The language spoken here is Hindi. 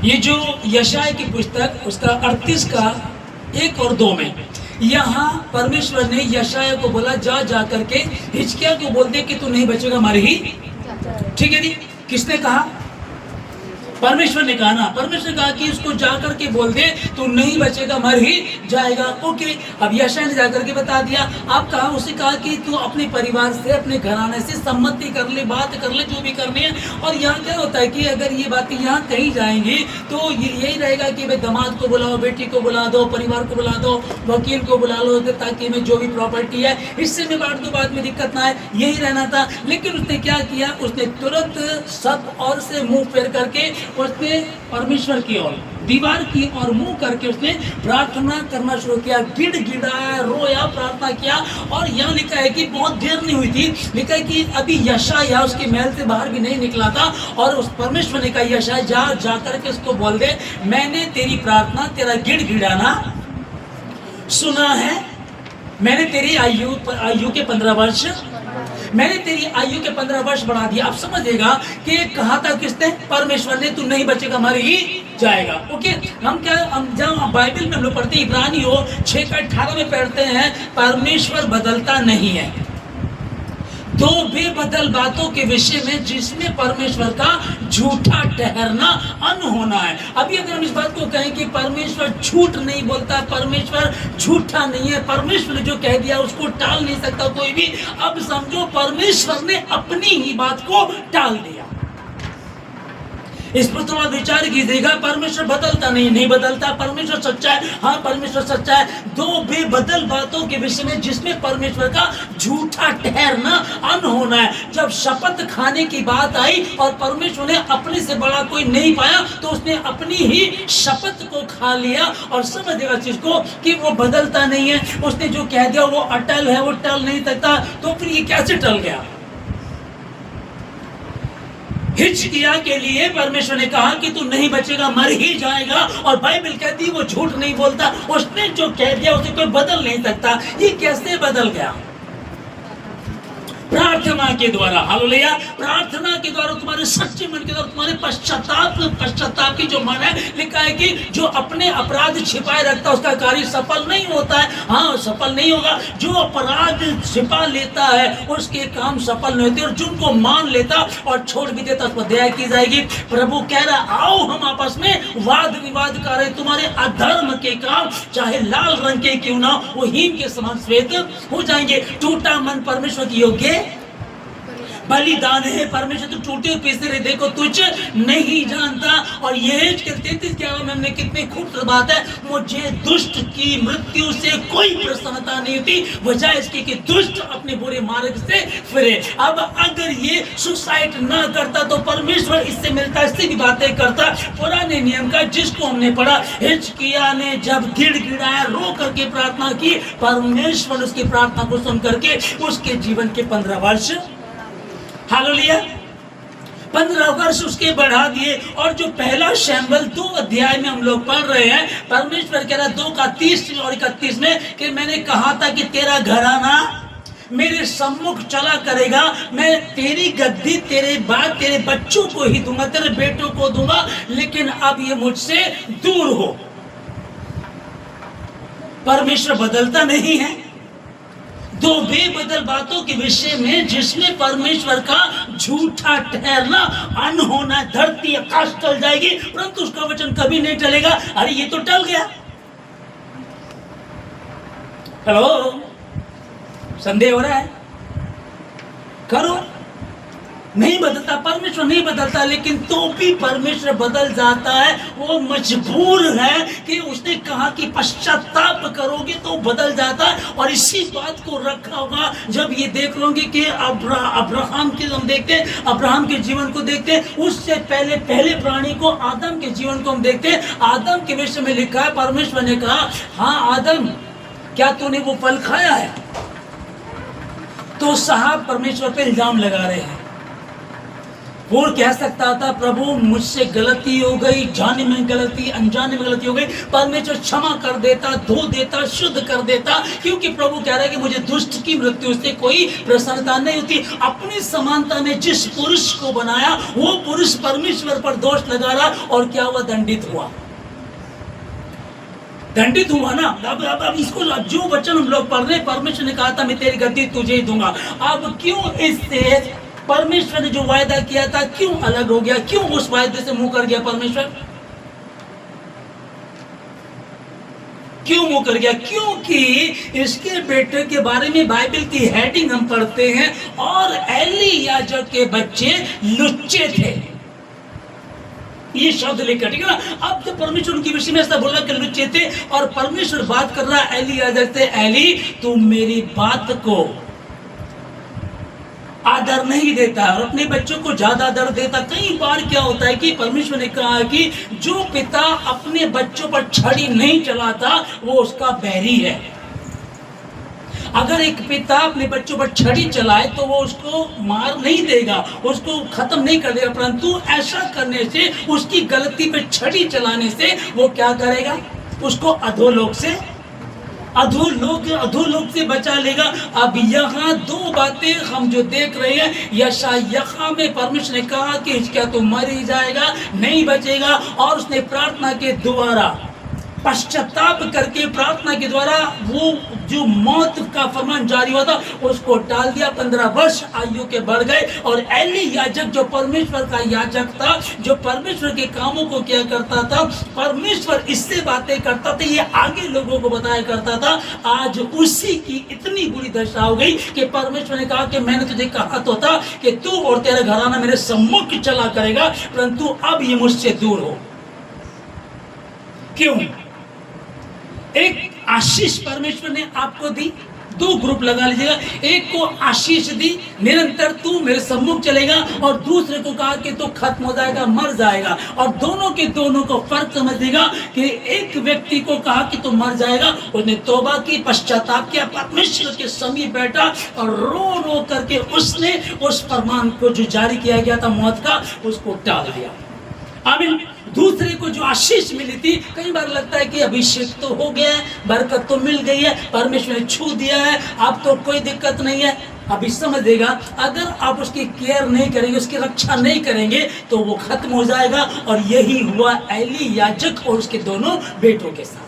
ये जो यशाया की पुस्तक उसका 38 का 1 और 2 में यहाँ परमेश्वर ने यशाया को बोला जा करके हिजकिय्याह को बोल दे कि तू नहीं बचेगा, मर ही। ठीक है जी। किसने कहा? परमेश्वर ने कहा ना। परमेश्वर ने कहा कि उसको जाकर के बोल दे तू नहीं बचेगा, मर ही जाएगा। ओके, अब यशाया ने जाकर के बता दिया। आप कहा, उसे कहा कि तू अपने परिवार से, अपने घराने से सम्मति कर ले, बात कर ले, जो भी करनी है। और यहाँ क्या होता है कि अगर ये बातें यहाँ कहीं जाएंगी तो यही रहेगा कि भाई दामाद को बुलाओ, बेटी को बुला दो, परिवार को बुला दो, वकील को बुला लो, ताकि मैं जो भी प्रॉपर्टी है इससे मैं बांट दूं, बाद में दिक्कत ना है। यही रहना था। लेकिन उसने क्या किया? उसने तुरंत सब और से मुंह फेर करके उसने परमेश्वर की ओर, दीवार की ओर मुंह करके उसने प्रार्थना करना शुरू किया। गिड़गिड़ाया, रोया, प्रार्थना किया। और यहाँ लिखा है कि बहुत देर नहीं हुई थी। लिखा है कि अभी यशाया उसके महल से बाहर भी नहीं निकला था और उस परमेश्वर ने कहा, यशाया जा करके उसको बोल दे, मैंने तेरी प्रार्थना, तेरा गिड़गिड़ाना सुना है। मैंने तेरी आयु के 15 वर्ष, मैंने तेरी आयु के 15 वर्ष बढ़ा दिया। अब समझेगा कि कहा था किसने? परमेश्वर ने, तू नहीं बचेगा, मर ही जाएगा। ओके, हम जब बाइबल में हम लोग पढ़ते हैं, इब्रानियों 6:18 में पढ़ते हैं, परमेश्वर बदलता नहीं है। दो बेबदल बातों के विषय में जिसमें परमेश्वर का झूठा ठहरना अनहोना है। अभी अगर हम इस बात को कहें कि परमेश्वर झूठ नहीं बोलता, परमेश्वर झूठा नहीं है, परमेश्वर ने जो कह दिया उसको टाल नहीं सकता कोई भी, अब समझो परमेश्वर ने अपनी ही बात को टाल दिया। इस पर थोड़ा विचार कीजिएगा। परमेश्वर बदलता नहीं बदलता, परमेश्वर सच्चा है। हाँ, परमेश्वर सच्चा है। दो बेबदल बातों के विषय में जिसमें परमेश्वर का झूठा ठहरना अनहोना है। जब शपथ खाने की बात आई और परमेश्वर ने अपने से बड़ा कोई नहीं पाया तो उसने अपनी ही शपथ को खा लिया। और समझेगा चीज को कि वो बदलता नहीं है। उसने जो कह दिया वो अटल है, वो टल नहीं सकता। तो फिर ये कैसे टल गया? हिजकिय्याह के लिए परमेश्वर ने कहा कि तू नहीं बचेगा, मर ही जाएगा। और बाइबल कहती वो झूठ नहीं बोलता। उसने जो कह दिया उसे कोई बदल नहीं सकता। ये कैसे बदल गया? प्रार्थना के द्वारा। हालेलुया। प्रार्थना के द्वारा, तुम्हारे सच्चे मन के द्वारा, तुम्हारे पश्चाताप की जो मन है। लिखा है कि जो अपने अपराध छिपाए रखता है उसका कार्य सफल नहीं होता है। हाँ, सफल नहीं होगा। जो अपराध छिपा लेता है उसके काम सफल नहीं होते। और जिनको मान लेता और छोड़ भी देता उस पर दया की जाएगी। प्रभु कह रहा, आओ हम आपस में वाद विवाद करें। तुम्हारे अधर्म के काम चाहे लाल रंग के क्यों ना, वो हिम के समान श्वेत हो जाएंगे। टूटा मन परमेश्वर की योग्य बलिदान है। परमेश्वर तो टूटे हुए पीसे हृदय को तुझ नहीं जानता। और ये 33 में हमने कितनी खूबसूरत बात है, मुझे दुष्ट की मृत्यु से कोई प्रसन्नता नहीं होती, वजह इसकी कि दुष्ट अपने बुरे मार्ग से फिरे। अब अगर ये सुसाइड ना करता तो परमेश्वर इससे मिलता, इससे भी बातें करता। पुराने नियम का जिसको हमने पढ़ा, हिजकिय्याह ने जब गिड़गिड़ाया, रो करके प्रार्थना की, परमेश्वर उसकी प्रार्थना को सुन करके उसके जीवन के 15 वर्ष, हालेलुया, 15 वर्ष उसके बढ़ा दिए। और जो पहला शैम्बल 2 अध्याय में हम लोग पढ़ रहे हैं, परमेश्वर कह रहा 2 का 30 और 31 में कि मैंने कहा था कि तेरा घराना मेरे सम्मुख चला करेगा, मैं तेरी गद्दी तेरे बाद तेरे बच्चों को ही दूंगा, तेरे बेटों को दूंगा, लेकिन अब ये मुझसे दूर हो। परमेश्वर बदलता नहीं है। दो बेबदल बातों के विषय में जिसमें परमेश्वर का झूठा ठहरना अनहोना। धरती आकाश टल जाएगी परंतु उसका वचन कभी नहीं टलेगा। अरे ये तो टल गया। हेलो, संदेह हो रहा है? करो। नहीं बदलता, परमेश्वर नहीं बदलता, लेकिन तो भी परमेश्वर बदल जाता है। वो मजबूर है कि उसने कहा कि पश्चाताप करोगे तो बदल जाता है। और इसी बात को रखा होगा जब ये देख लोगे कि अब्राहम के हम देखते हैं, अब्राहम के जीवन को देखते हैं, उससे पहले प्राणी को, आदम के जीवन को हम देखते हैं। आदम के विषय में लिखा है, परमेश्वर ने कहा, हाँ आदम, क्या तूने वो फल खाया है? तो साहब परमेश्वर पे इल्जाम लगा रहे हैं। वो कह सकता था प्रभु मुझसे गलती हो गई, जाने में गलती, अनजाने में गलती हो गई, परमेश्वर क्षमा कर देता, धो देता, शुद्ध कर देता, क्योंकि प्रभु कह रहा है कि मुझे दुष्ट की मृत्यु से कोई प्रसन्नता नहीं होती। अपनी समानता में जिस पुरुष को बनाया वो पुरुष परमेश्वर पर दोष लगा रहा, और क्या हुआ? दंडित हुआ, दंडित हुआ ना। अब इसको जो वचन हम लोग पढ़ रहे, परमेश्वर ने कहा था मैं तेरी गद्दी तुझे ही दूंगा। अब क्यों इससे परमेश्वर ने जो वायदा किया था क्यों अलग हो गया? क्यों उस वायदे से मुंह कर गया परमेश्वर? क्यों मुंह कर गया? क्योंकि इसके बेटे के बारे में बाइबल की हेडिंग हम पढ़ते हैं, और एली याजक के बच्चे लुच्चे थे, ये शब्द लेकर, ठीक है ना। अब जब परमेश्वर उनके विषय में ऐसा बोला कि लुच्चे थे, और परमेश्वर बात कर रहा है एली याजक से, एली तू मेरी बात को आदर नहीं देता और अपने बच्चों को ज्यादा आदर देता। कई बार क्या होता है कि परमेश्वर ने कहा कि जो पिता अपने बच्चों पर छड़ी नहीं चलाता वो उसका बैरी है। अगर एक पिता अपने बच्चों पर छड़ी चलाए तो वो उसको मार नहीं देगा, उसको खत्म नहीं कर देगा, परंतु ऐसा करने से, उसकी गलती पे छड़ी चलाने से वो क्या करेगा? उसको अधोलोक से बचा लेगा। अब यहाँ दो बातें हम जो देख रहे हैं, यशायाह में परमेश्वर ने कहा कि क्या तो मर ही जाएगा, नहीं बचेगा, और उसने प्रार्थना के द्वारा, पश्चाताप करके प्रार्थना के द्वारा वो जो मौत का फरमान जारी हुआ था उसको टाल दिया। 15 वर्ष आयु के बढ़ गए, और एली याजक जो परमेश्वर का याजक था, जो परमेश्वर के कामों को क्या करता था, परमेश्वर इससे बातें करता था, ये आगे लोगों को बताया करता था, आज उसी की इतनी बुरी दशा हो गई कि परमेश्वर ने कहा कि मैंने तुझे कहा तो था कि तू और तेरा घराना मेरे सम्मुख चला करेगा, परंतु अब ये मुझसे दूर हो। क्यों? एक आशीष परमेश्वर ने आपको दी, दो ग्रुप लगा लीजिएगा, एक को आशीष दी, निरंतर तू मेरे सम्मुख चलेगा, और दूसरे को कहा कि तू खत्म हो जाएगा, मर जाएगा। और दोनों के दोनों को फर्क समझिएगा कि एक व्यक्ति को कहा कि तू मर जाएगा, उसने तौबा की, पश्चाताप किया, परमेश्वर के समीप बैठा और रो रो करके उसने उस फरमान को जो जारी किया गया था मौत का, उसको टाल दिया। आमीन। दूसरे को जो आशीष मिली थी, कई बार लगता है कि अभिषेक तो हो गया है, बरकत तो मिल गई है, परमेश्वर ने छू दिया है, अब तो कोई दिक्कत नहीं है। अभी समझिएगा, अगर आप उसकी केयर नहीं करेंगे, उसकी रक्षा नहीं करेंगे तो वो खत्म हो जाएगा। और यही हुआ एली याजक और उसके दोनों बेटों के साथ।